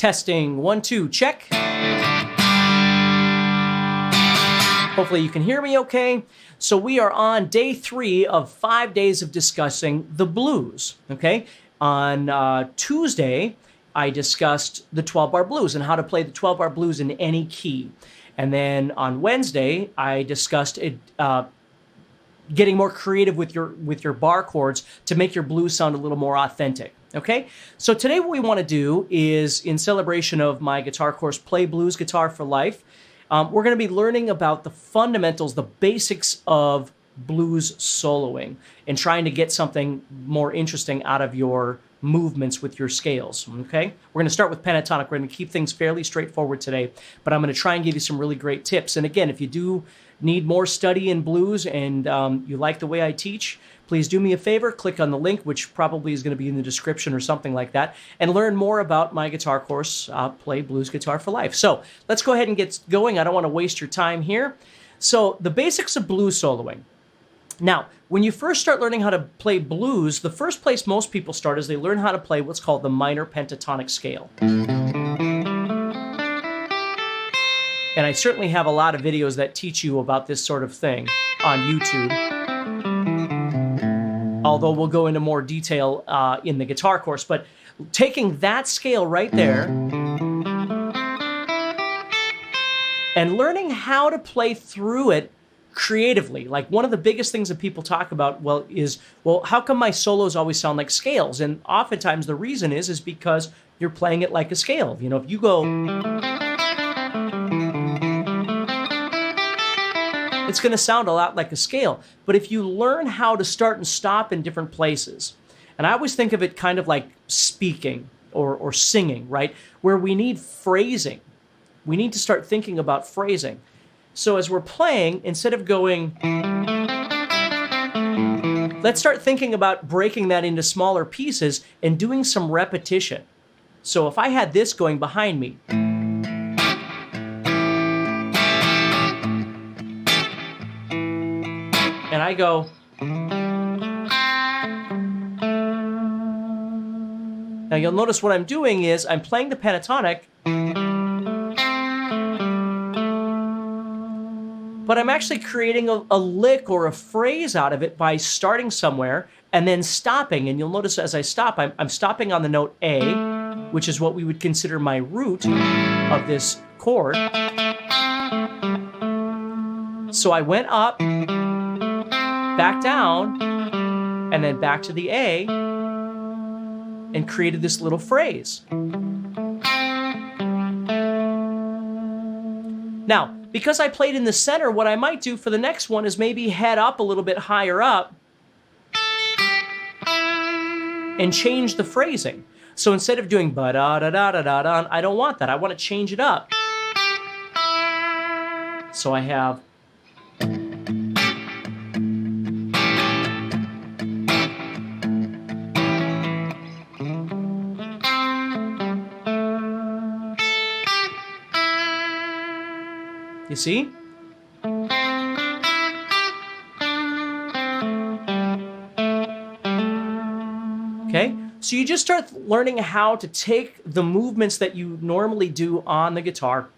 Testing, 1, 2, check. Hopefully you can hear me okay. So we are on day 3 of 5 days of discussing the blues, okay? On Tuesday, I discussed the 12-bar blues and how to play the 12-bar blues in any key. And then on Wednesday, I discussed getting more creative with your bar chords to make your blues sound a little more authentic. Okay, so today what we want to do is, in celebration of my guitar course, Play Blues Guitar for Life, we're going to be learning about the fundamentals, the basics of blues soloing, and trying to get something more interesting out of your movements with your scales, okay? We're going to start with pentatonic. We're going to keep things fairly straightforward today, but I'm going to try and give you some really great tips. And again, if you do need more study in blues and you like the way I teach, please do me a favor, click on the link, which probably is going to be in the description or something like that, and learn more about my guitar course, Play Blues Guitar for Life. So let's go ahead and get going. I don't want to waste your time here. So the basics of blues soloing. Now, when you first start learning how to play blues, the first place most people start is they learn how to play what's called the minor pentatonic scale. And I certainly have a lot of videos that teach you about this sort of thing on YouTube. Although we'll go into more detail in the guitar course. But taking that scale right there and learning how to play through it creatively. Like, one of the biggest things that people talk about, is how come my solos always sound like scales? And oftentimes the reason is because you're playing it like a scale. You know, if you go, it's going to sound a lot like a scale. But if you learn how to start and stop in different places, and I always think of it kind of like speaking or singing, right? Where we need phrasing. We need to start thinking about phrasing. So as we're playing, instead of going, let's start thinking about breaking that into smaller pieces and doing some repetition. So if I had this going behind me, and I go, now you'll notice what I'm doing is I'm playing the pentatonic, but I'm actually creating a lick or a phrase out of it by starting somewhere and then stopping. And you'll notice as I stop, I'm stopping on the note A, which is what we would consider my root of this chord. So I went up, back down, and then back to the A, and created this little phrase. Now, because I played in the center, what I might do for the next one is maybe head up a little bit higher up and change the phrasing. So instead of doing ba-da-da-da-da-da, I don't want that. I want to change it up. So I have, you see? Okay, so you just start learning how to take the movements that you normally do on the guitar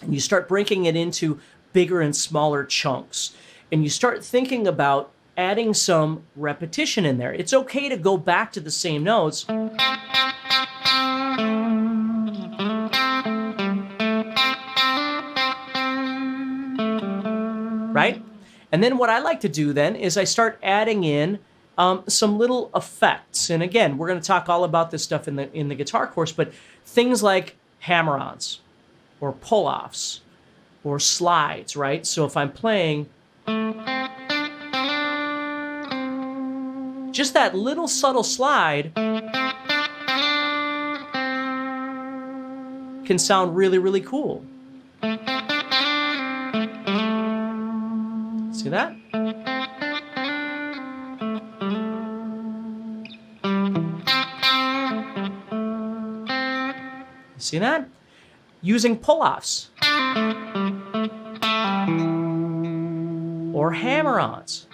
and you start breaking it into bigger and smaller chunks. And you start thinking about adding some repetition in there. It's okay to go back to the same notes. Right? And then what I like to do then is I start adding in some little effects. And again, we're going to talk all about this stuff in the guitar course, but things like hammer-ons or pull-offs or slides, right? So if I'm playing, just that little subtle slide can sound really, really cool. See that? See that? Using pull-offs or hammer-ons.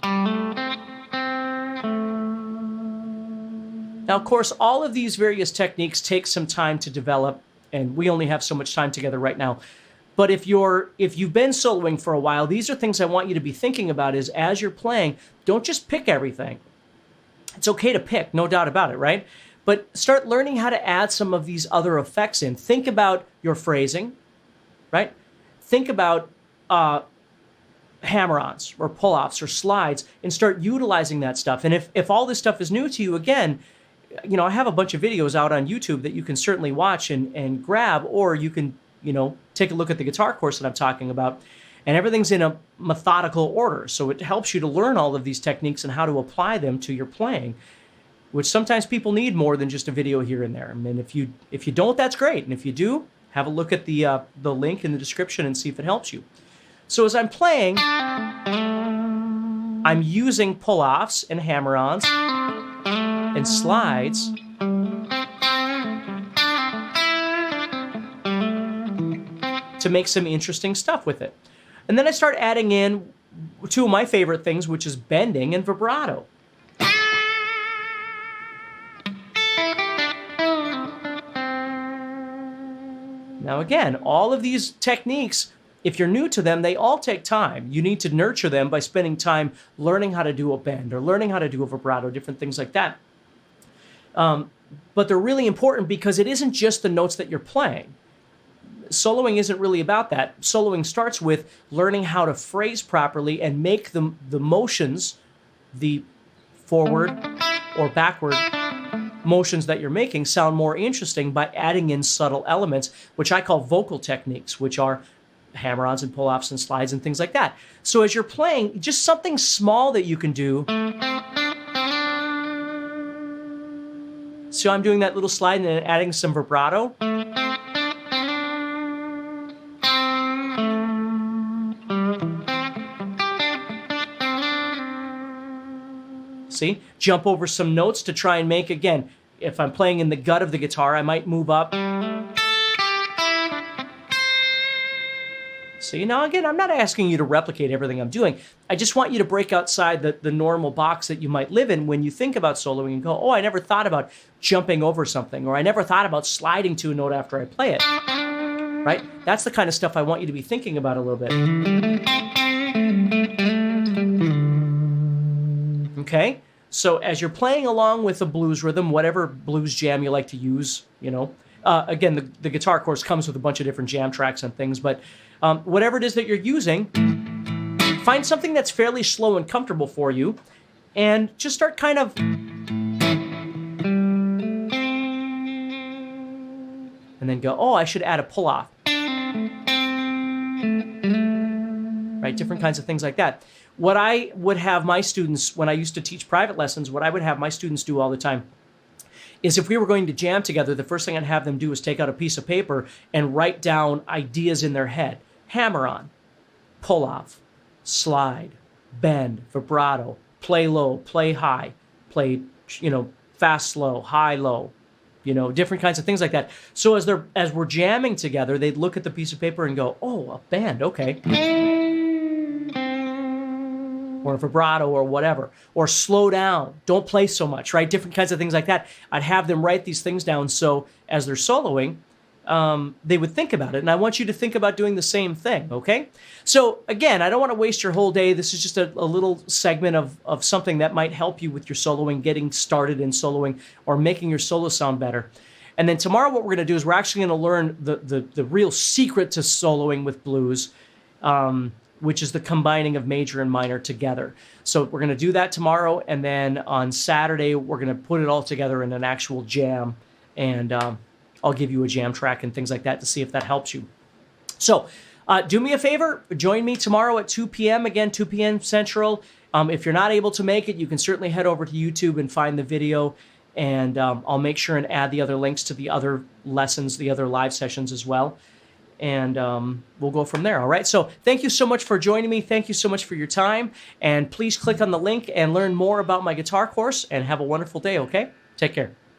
Now, of course, all of these various techniques take some time to develop and we only have so much time together right now. But if you've been soloing for a while, these are things I want you to be thinking about is as you're playing, don't just pick everything. It's okay to pick, no doubt about it, right? But start learning how to add some of these other effects in. Think about your phrasing, right? Think about hammer-ons or pull-offs or slides and start utilizing that stuff. And if all this stuff is new to you, again, I have a bunch of videos out on YouTube that you can certainly watch and grab, or you can, take a look at the guitar course that I'm talking about. And everything's in a methodical order. So it helps you to learn all of these techniques and how to apply them to your playing, which sometimes people need more than just a video here and there. I mean, if you don't, that's great. And if you do, have a look at the link in the description and see if it helps you. So as I'm playing, I'm using pull-offs and hammer-ons and slides to make some interesting stuff with it. And then I start adding in two of my favorite things, which is bending and vibrato. Now again, all of these techniques, if you're new to them, they all take time. You need to nurture them by spending time learning how to do a bend or learning how to do a vibrato, different things like that. But they're really important because it isn't just the notes that you're playing. Soloing isn't really about that. Soloing starts with learning how to phrase properly and make the motions, the forward or backward motions that you're making sound more interesting by adding in subtle elements, which I call vocal techniques, which are hammer-ons and pull-offs and slides and things like that. So as you're playing, just something small that you can do. So I'm doing that little slide and then adding some vibrato. See? Jump over some notes to try and make, again, if I'm playing in the gut of the guitar, I might move up. See, now again, I'm not asking you to replicate everything I'm doing. I just want you to break outside the normal box that you might live in when you think about soloing and go, oh, I never thought about jumping over something, or I never thought about sliding to a note after I play it, right? That's the kind of stuff I want you to be thinking about a little bit. Okay? So as you're playing along with a blues rhythm, whatever blues jam you like to use, again, the guitar course comes with a bunch of different jam tracks and things, but whatever it is that you're using, find something that's fairly slow and comfortable for you, and just start kind of... And then go, oh, I should add a pull-off. Right? Different kinds of things like that. What I would have my students, when I used to teach private lessons, what I would have my students do all the time is if we were going to jam together, the first thing I'd have them do is take out a piece of paper and write down ideas in their head. Hammer-on, pull-off, slide, bend, vibrato, play low, play high, play, fast, slow, high, low, different kinds of things like that. So as we're jamming together, they'd look at the piece of paper and go, oh, a bend, okay. Or a vibrato or whatever, or slow down, don't play so much, right? Different kinds of things like that. I'd have them write these things down so as they're soloing, they would think about it. And I want you to think about doing the same thing, okay? So again, I don't want to waste your whole day. This is just a little segment of something that might help you with your soloing, getting started in soloing, or making your solo sound better. And then tomorrow what we're going to do is we're actually going to learn the real secret to soloing with blues, which is the combining of major and minor together. So we're going to do that tomorrow, and then on Saturday, we're going to put it all together in an actual jam, and I'll give you a jam track and things like that to see if that helps you. So do me a favor, join me tomorrow at 2 p.m., again, 2 p.m. Central. If you're not able to make it, you can certainly head over to YouTube and find the video, and I'll make sure and add the other links to the other lessons, the other live sessions as well. And we'll go from there, all right? So thank you so much for joining me. Thank you so much for your time. And please click on the link and learn more about my guitar course, and have a wonderful day, okay? Take care.